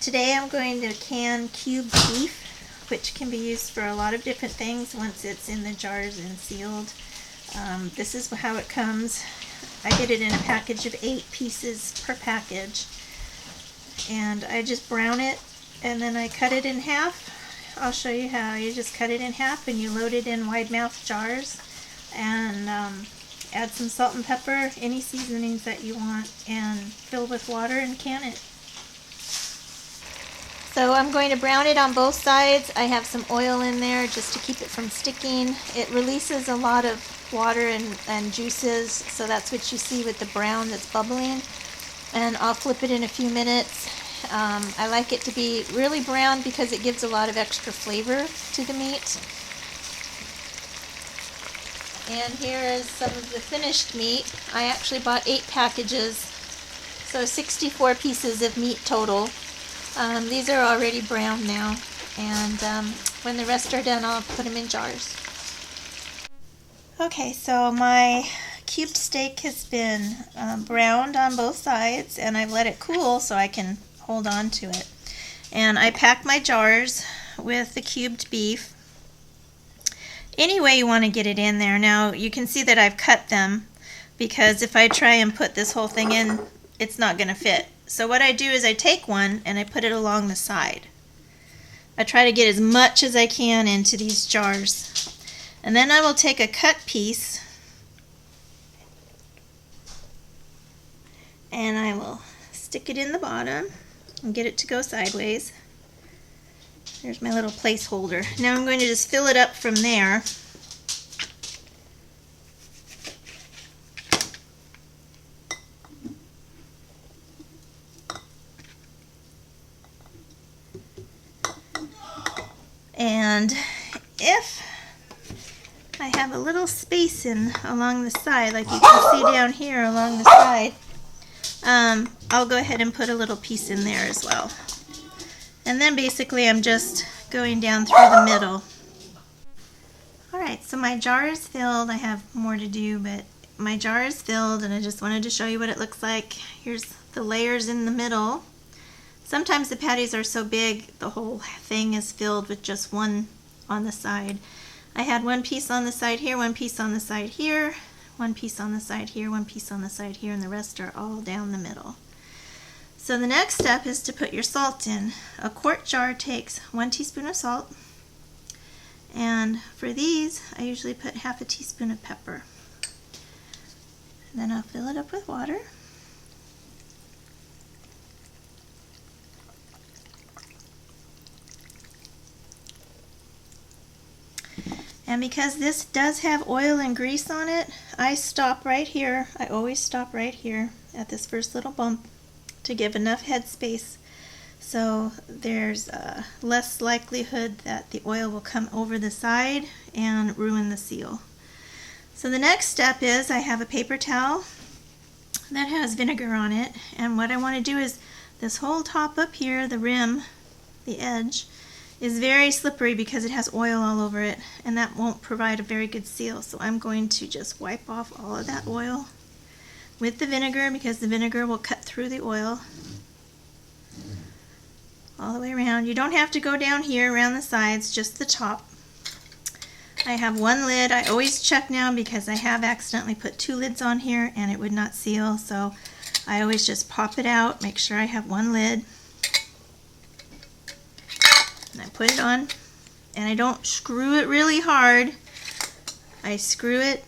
Today I'm going to can cubed beef, which can be used for a lot of different things once it's in the jars and sealed. This is how it comes. I get it in a package of 8 pieces per package. And I just brown it and then I cut it in half. I'll show you how. You just cut it in half and you load it in wide mouth jars and add some salt and pepper, any seasonings that you want, and fill with water and can it. So I'm going to brown it on both sides. I have some oil in there just to keep it from sticking. It releases a lot of water and juices, so that's what you see with the brown that's bubbling. And I'll flip it in a few minutes. I like it to be really brown because it gives a lot of extra flavor to the meat. And here is some of the finished meat. I actually bought 8 packages, so 64 pieces of meat total. These are already brown now, and when the rest are done, I'll put them in jars. Okay, so my cubed steak has been browned on both sides, and I've let it cool so I can hold on to it. And I pack my jars with the cubed beef. Any way you want to get it in there. Now, you can see that I've cut them, because if I try and put this whole thing in, it's not going to fit. So what I do is I take one and I put it along the side. I try to get as much as I can into these jars. And then I will take a cut piece and I will stick it in the bottom and get it to go sideways. There's my little placeholder. Now I'm going to just fill it up from there. And if I have a little space in along the side, like you can see down here along the side, I'll go ahead and put a little piece in there as well. And then basically I'm just going down through the middle. Alright, so my jar is filled. I have more to do, but my jar is filled, and I just wanted to show you what it looks like. Here's the layers in the middle. Sometimes the patties are so big the whole thing is filled with just one on the side. I had one piece on the side here, one piece on the side here, one piece on the side here, one piece on the side here, and the rest are all down the middle. So the next step is to put your salt in. A quart jar takes 1 teaspoon of salt, and for these I usually put half a teaspoon of pepper. And then I'll fill it up with water. And because this does have oil and grease on it, I stop right here. I always stop right here at this first little bump to give enough headspace so there's less likelihood that the oil will come over the side and ruin the seal. So the next step is I have a paper towel that has vinegar on it, and what I want to do is this whole top up here, the rim, the edge, is very slippery because it has oil all over it, and that won't provide a very good seal. So I'm going to just wipe off all of that oil with the vinegar, because the vinegar will cut through the oil all the way around. You don't have to go down here around the sides, just the top. I have one lid. I always check now because I have accidentally put 2 lids on here and it would not seal, so I always just pop it out, make sure I have one lid. And I put it on, and I don't screw it really hard. I screw it.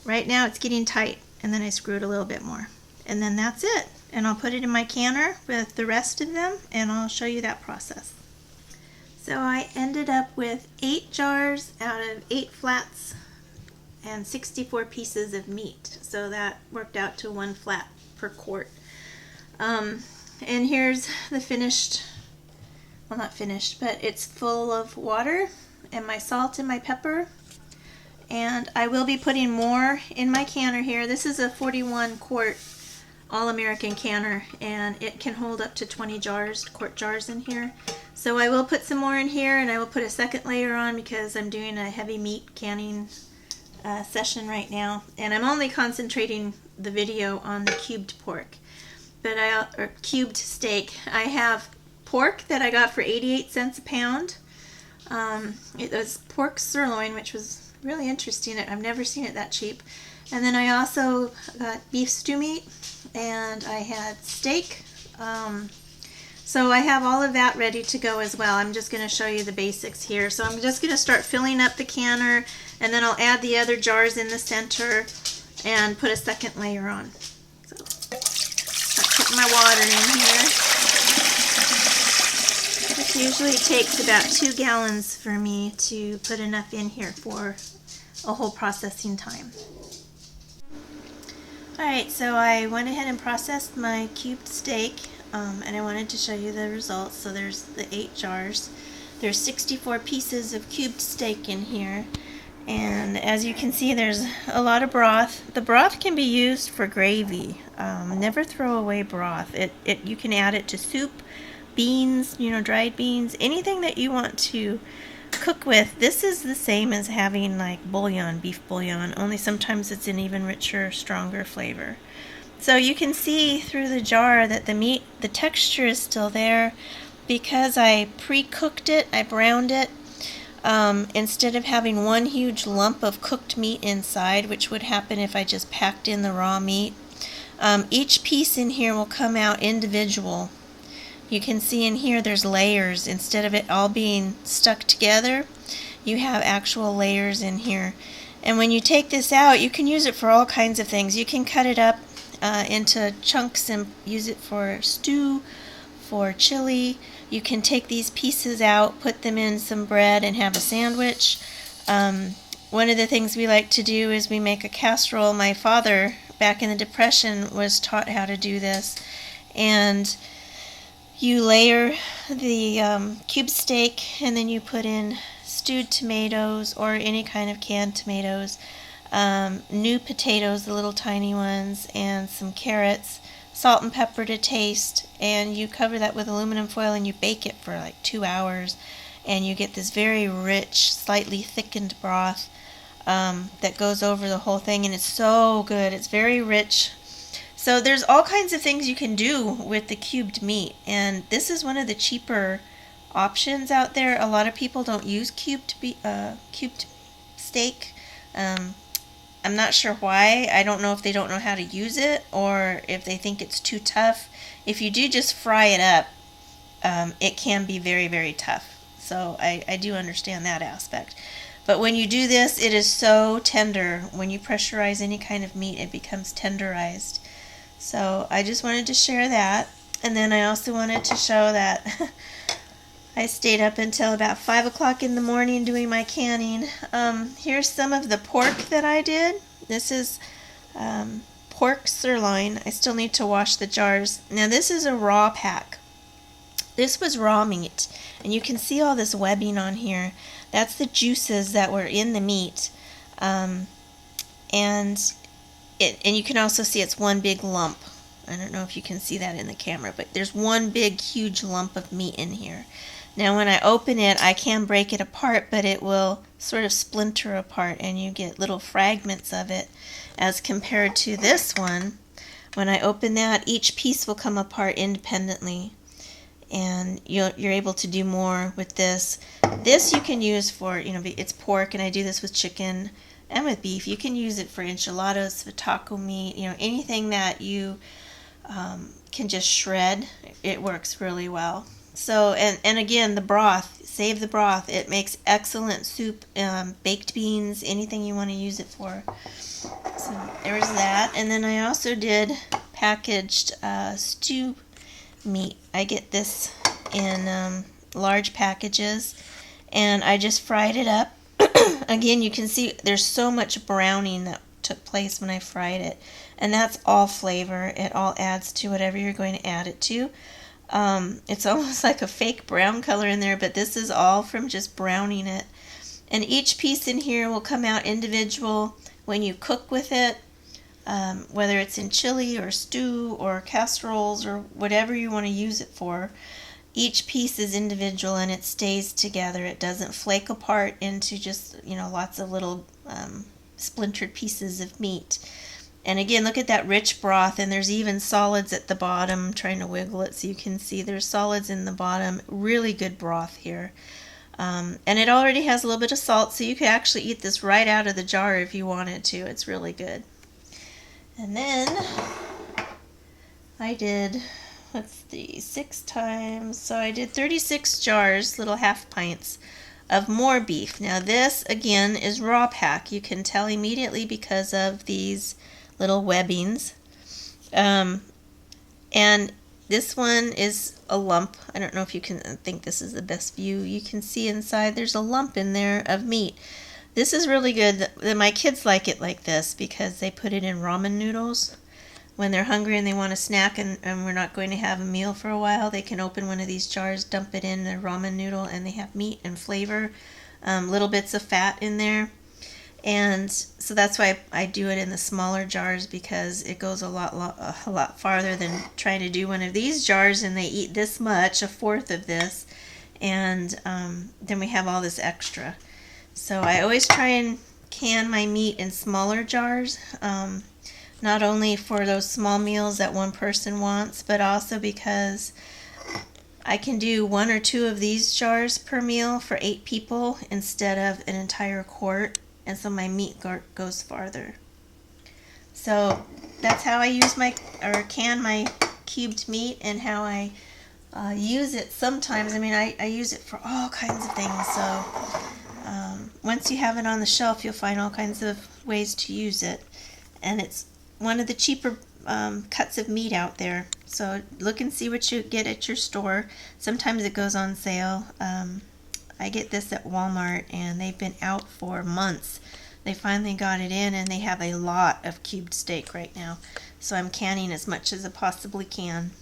Right now it's getting tight, and then I screw it a little bit more. And then that's it. And I'll put it in my canner with the rest of them, and I'll show you that process. So I ended up with 8 jars out of 8 flats and 64 pieces of meat. So that worked out to 1 flat per quart. And here's the finished, well, not finished, but it's full of water and my salt and my pepper. And I will be putting more in my canner here. This is a 41 quart All-American canner, and it can hold up to 20 jars, quart jars in here. So I will put some more in here, and I will put a second layer on because I'm doing a heavy meat canning session right now. And I'm only concentrating the video on the cubed pork. or cubed steak. I have pork that I got for 88 cents a pound. It was pork sirloin, which was really interesting. I've never seen it that cheap. And then I also got beef stew meat, and I had steak. So I have all of that ready to go as well. I'm just going to show you the basics here. So I'm just going to start filling up the canner, and then I'll add the other jars in the center and put a second layer on. So I'll put my water in here. This usually takes about 2 gallons for me to put enough in here for a whole processing time. Alright, so I went ahead and processed my cubed steak. And I wanted to show you the results. So there's the 8 jars. There's 64 pieces of cubed steak in here, and as you can see, there's a lot of broth. The broth can be used for gravy. Never throw away broth. You can add it to soup, beans, dried beans, anything that you want to cook with. This is the same as having like bouillon, beef bouillon, only sometimes it's an even richer, stronger flavor. So you can see through the jar that the meat, the texture is still there because I pre-cooked it, I browned it. Instead of having one huge lump of cooked meat inside, which would happen if I just packed in the raw meat, each piece in here will come out individual. You can see in here there's layers. Instead of it all being stuck together, you have actual layers in here. And when you take this out, you can use it for all kinds of things. You can cut it up into chunks and use it for stew, for chili. You can take these pieces out, put them in some bread, and have a sandwich. One of the things we like to do is we make a casserole. My father, back in the Depression, was taught how to do this. And you layer the cube steak, and then you put in stewed tomatoes or any kind of canned tomatoes, new potatoes, the little tiny ones, and some carrots, salt and pepper to taste, and you cover that with aluminum foil and you bake it for like 2 hours, and you get this very rich, slightly thickened broth that goes over the whole thing, and it's so good. It's very rich. So there's all kinds of things you can do with the cubed meat, and this is one of the cheaper options out there. A lot of people don't use cubed steak. I'm not sure why. I don't know if they don't know how to use it or if they think it's too tough. If you do just fry it up, it can be very, very tough. So I do understand that aspect. But when you do this, it is so tender. When you pressurize any kind of meat, it becomes tenderized. So I just wanted to share that. And then I also wanted to show that I stayed up until about 5 o'clock in the morning doing my canning. Here's some of the pork that I did. This is pork sirloin. I still need to wash the jars. Now this is a raw pack. This was raw meat, and you can see all this webbing on here. That's the juices that were in the meat, and you can also see it's one big lump. I don't know if you can see that in the camera, but there's one big huge lump of meat in here. Now when I open it, I can break it apart, but it will sort of splinter apart and you get little fragments of it, as compared to this one. When I open that, each piece will come apart independently, and you're able to do more with this. This you can use for, it's pork, and I do this with chicken and with beef. You can use it for enchiladas, for taco meat, anything that you can just shred. It works really well. So, and again, the broth, save the broth. It makes excellent soup, baked beans, anything you want to use it for. So there's that. And then I also did packaged stew meat. I get this in large packages, and I just fried it up. Again, you can see there's so much browning that took place when I fried it, and that's all flavor. It all adds to whatever you're going to add it to. It's almost like a fake brown color in there, but this is all from just browning it. And each piece in here will come out individual when you cook with it, whether it's in chili or stew or casseroles or whatever you want to use it for. Each piece is individual and it stays together. It doesn't flake apart into just, lots of little splintered pieces of meat. And again, look at that rich broth, and there's even solids at the bottom. I'm trying to wiggle it so you can see there's solids in the bottom. Really good broth here. And it already has a little bit of salt, so you could actually eat this right out of the jar if you wanted to. It's really good. And then I did, let's see, 6 times, so I did 36 jars, little half pints of more beef. Now this, again, is raw pack. You can tell immediately because of these little webbings. And this one is a lump. I don't know if you can think this is the best view. You can see inside there's a lump in there of meat. This is really good. My kids like it like this because they put it in ramen noodles. When they're hungry and they want a snack and we're not going to have a meal for a while, they can open one of these jars, dump it in their ramen noodle, and they have meat and flavor, little bits of fat in there. And so that's why I do it in the smaller jars, because it goes a lot farther than trying to do one of these jars and they eat this much, 1/4 of this, and then we have all this extra. So I always try and can my meat in smaller jars, not only for those small meals that one person wants, but also because I can do 1 or 2 of these jars per meal for 8 people instead of an entire quart, and so my meat goes farther. So that's how I use can my cubed meat, and how I use it sometimes. I mean, I use it for all kinds of things, so once you have it on the shelf, you'll find all kinds of ways to use it, and it's one of the cheaper cuts of meat out there. So look and see what you get at your store. Sometimes it goes on sale. I get this at Walmart, and they've been out for months. They finally got it in, and they have a lot of cubed steak right now. So I'm canning as much as I possibly can.